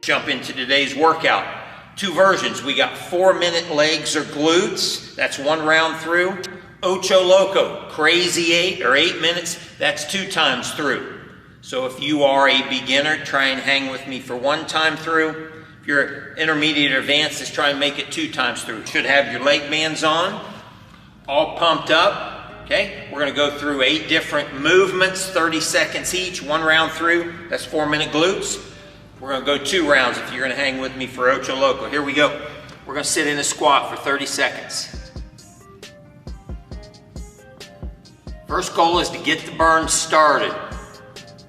Jump into today's workout. Two versions. We got 4-minute legs or glutes. That's 1 round through. Ocho Loco, crazy 8 minutes. That's 2 times through. So if you are a beginner, try and hang with me for 1 time through. If you're intermediate or advanced, just try and make it 2 times through. Should have your leg bands on, all pumped up. Okay, we're going to go through 8 different movements, 30 seconds each, 1 round through. That's 4-minute glutes. We're going to go 2 rounds if you're going to hang with me for Ocho Loco. Here we go. We're going to sit in a squat for 30 seconds. First goal is to get the burn started.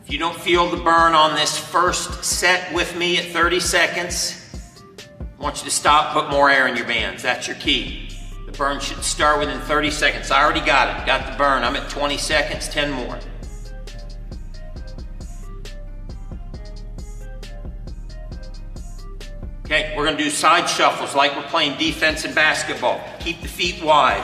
If you don't feel the burn on this first set with me at 30 seconds, I want you to stop, put more air in your bands. That's your key. The burn should start within 30 seconds. I already got it. Got the burn. I'm at 20 seconds, 10 more. Okay, we're going to do side shuffles like we're playing defense in basketball. Keep the feet wide.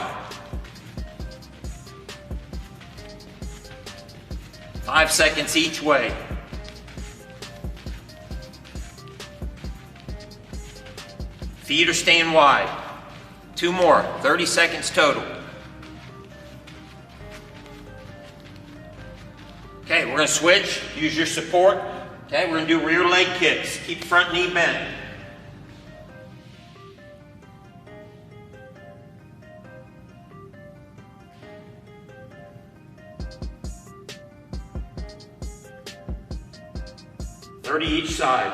5 seconds each way. Feet are staying wide. 2 more, 30 seconds total. Okay, we're going to switch. Use your support. Okay, we're going to do rear leg kicks. Keep front knee bent. Each side.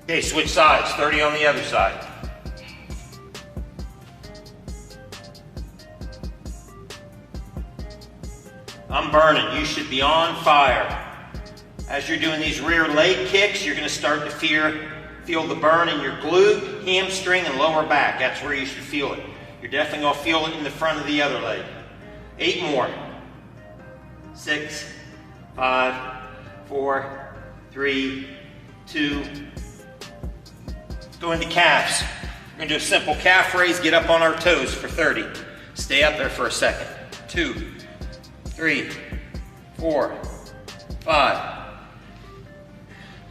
Okay, switch sides, 30 on the other side. I'm burning, you should be on fire. As you're doing these rear leg kicks, you're going to start to feel the burn in your glute, hamstring, and lower back. That's where you should feel it. You're definitely going to feel it in the front of the other leg. 8 more. 6, 5, 4, 3, 2. Go into calves. We're going to do a simple calf raise, get up on our toes for 30. Stay up there for a second. 2, 3, 4, 5.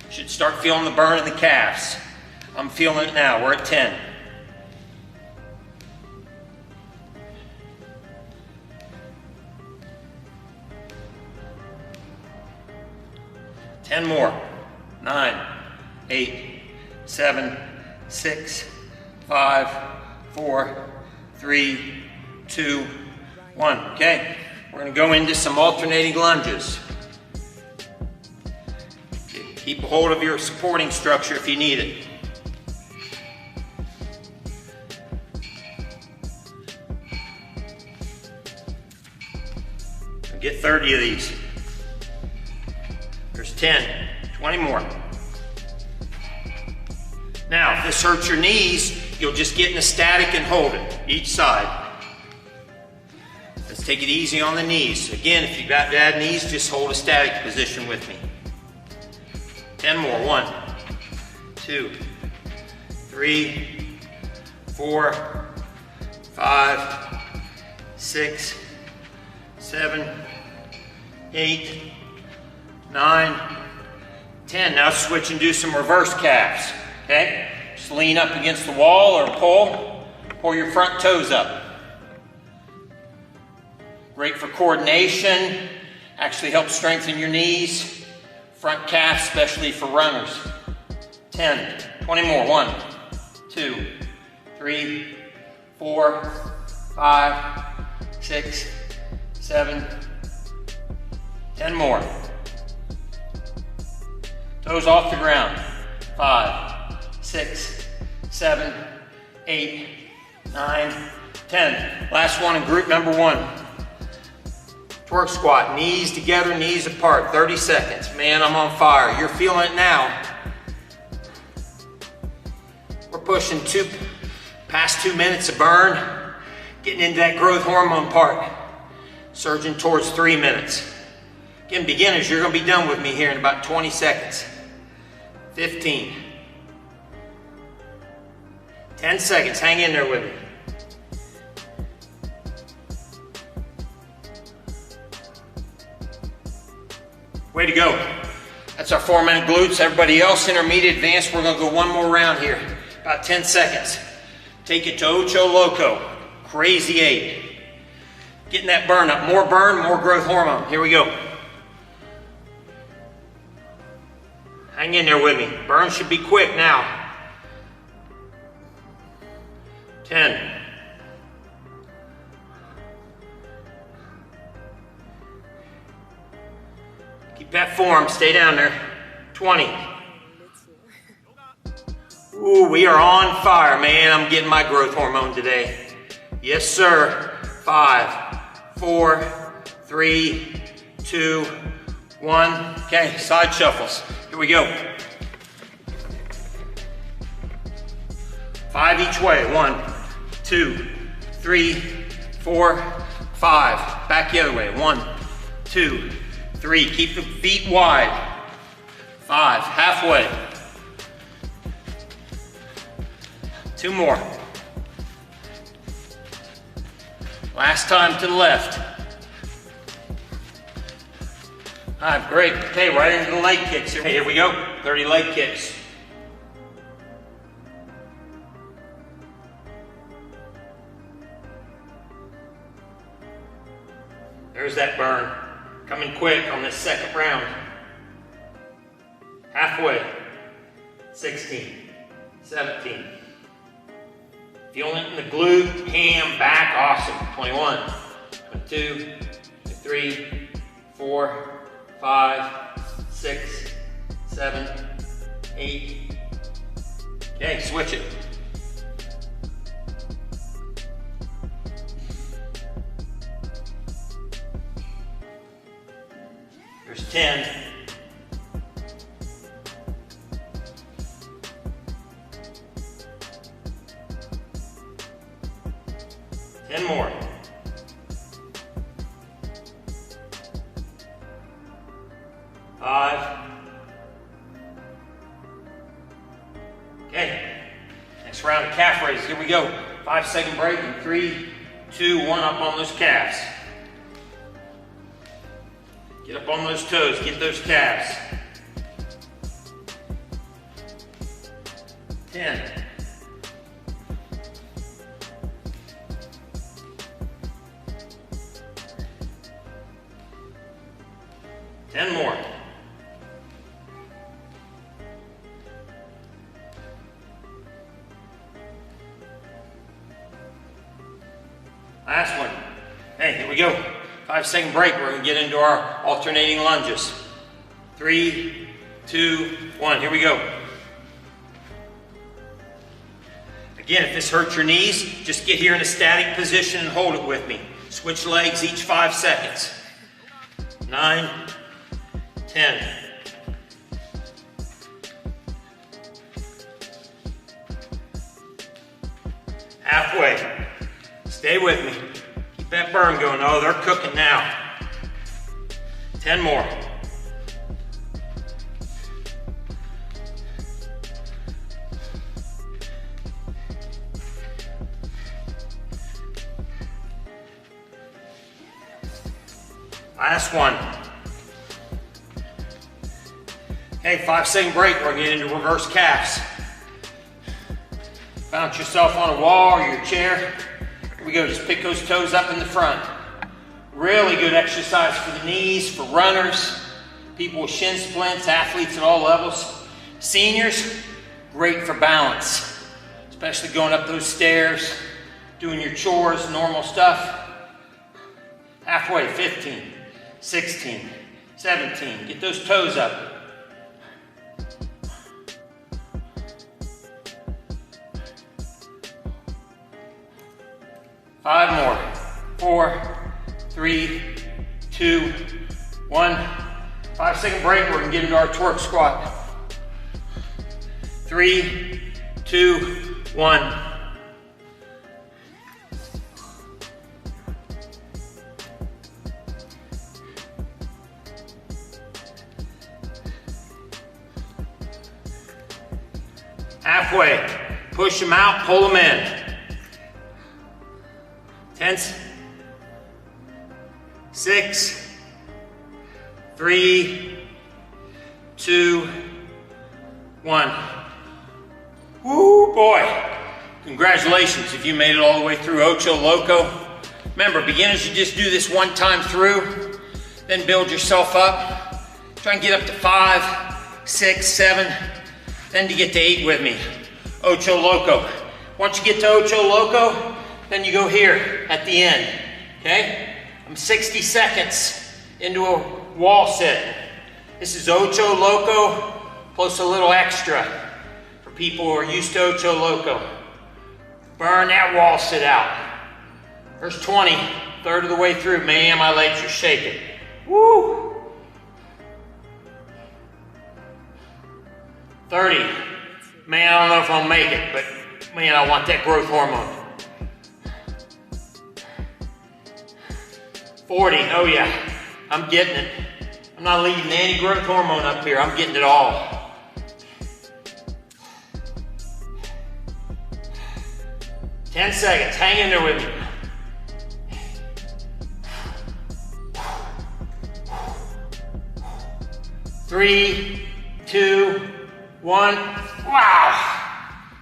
Should start feeling the burn in the calves. I'm feeling it now. We're at 10. Ten more. 9, 8, 7, 6, 5, 4, 3, 2, 1. Okay, we're going to go into some alternating lunges. Keep a hold of your supporting structure if you need it. Get 30 of these. There's 10, 20 more. Now, if this hurts your knees, you'll just get in a static and hold it, each side. Let's take it easy on the knees. Again, if you've got bad knees, just hold a static position with me. 10 more. 1, 2, 3, 4, 5, 6, 7, 8, 9, 10. Now switch and do some reverse calves. Okay? Just lean up against the wall or pull your front toes up. Great for coordination. Actually helps strengthen your knees. Front calf, especially for runners. 10, 20 more. 1, 2, 3, 4, 5, 6, 7, 10 more. Toes off the ground. 5, 6, 7, 8, 9, 10. Last one in group number 1. Twerk squat, knees together, knees apart, 30 seconds. Man, I'm on fire. You're feeling it now. We're pushing past 2 minutes of burn, getting into that growth hormone part, surging towards 3 minutes. Again, beginners, you're going to be done with me here in about 20 seconds. 15. 10 seconds, hang in there with me. Way to go. That's our 4-minute glutes. Everybody else, intermediate, advanced, we're gonna go one more round here. About 10 seconds. Take it to Ocho Loco, crazy 8. Getting that burn up, more burn, more growth hormone. Here we go. Hang in there with me. Burn should be quick now. 10. Keep that form, stay down there. 20. Ooh, we are on fire, man. I'm getting my growth hormone today. Yes, sir. 5, 4, 3, 2, 1. Okay, side shuffles. Here we go. 5 each way. 1, 2, 3, 4, 5. Back the other way. 1, 2, 3. Keep the feet wide. 5. Halfway. 2 more. Last time to the left. All right, great. Okay, right into the leg kicks. Okay, here we go. 30 leg kicks. There's that burn. Coming quick on this second round. Halfway. 16, 17. Feeling it in the glute, ham, back, awesome. 21, 22, 23, 4, 5, 6, 7, 8. Okay, switch it. There's 10. More. 5. Okay. Next round of calf raises. Here we go. 5-second break in 3, 2, 1. Up on those calves. Get up on those toes. Get those calves. 10. 10 more. Last one. Hey, here we go. 5-second break. We're going to get into our alternating lunges. 3, 2, 1. Here we go. Again, if this hurts your knees, just get here in a static position and hold it with me. Switch legs each 5 seconds. 9, 10. Halfway. Stay with me. Keep that burn going. Oh, they're cooking now. 10 more. Last one. Okay, 5-second break. We're going to get into reverse calves. Bounce yourself on a wall or your chair. Here we go. Just pick those toes up in the front. Really good exercise for the knees, for runners, people with shin splints, athletes at all levels. Seniors, great for balance, especially going up those stairs, doing your chores, normal stuff. Halfway, 15, 16, 17. Get those toes up. 5 more. 4, 3, 2, 1. 5-second break. We're going to get into our twerk squat. 3, 2, 1. halfway. Push them out, pull them in. 10, 6, 3, 2, 1. Woo, boy. Congratulations if you made it all the way through Ocho Loco. Remember, beginners, you just do this one time through, then build yourself up. Try and get up to 5, 6, 7, then to get to 8 with me. Ocho Loco. Once you get to Ocho Loco, then you go here at the end, okay? I'm 60 seconds into a wall sit. This is Ocho Loco plus a little extra for people who are used to Ocho Loco. Burn that wall sit out. There's 20, third of the way through. Man, my legs are shaking. Woo! 30. Man, I don't know if I'll make it, but man, I want that growth hormone. 40, oh yeah, I'm getting it. I'm not leaving any growth hormone up here, I'm getting it all. 10 seconds, hang in there with me. 3, 2, 1, wow.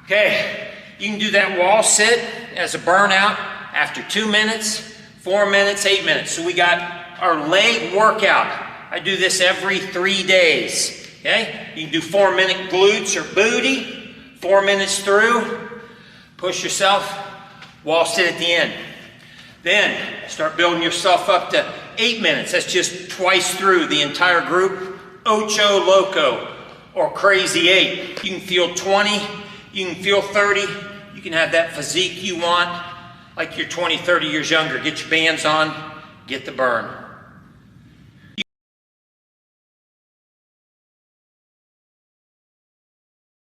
Okay, you can do that wall sit as a burnout after 2 minutes, 4 minutes, 8 minutes. So we got our leg workout. I do this every 3 days, okay? You can do 4-minute glutes or booty, 4 minutes through, push yourself, wall sit at the end. Then start building yourself up to 8 minutes. That's just twice through the entire group. Ocho Loco or Crazy 8. You can feel 20, you can feel 30, you can have that physique you want, like you're 20, 30 years younger. Get your bands on, get the burn.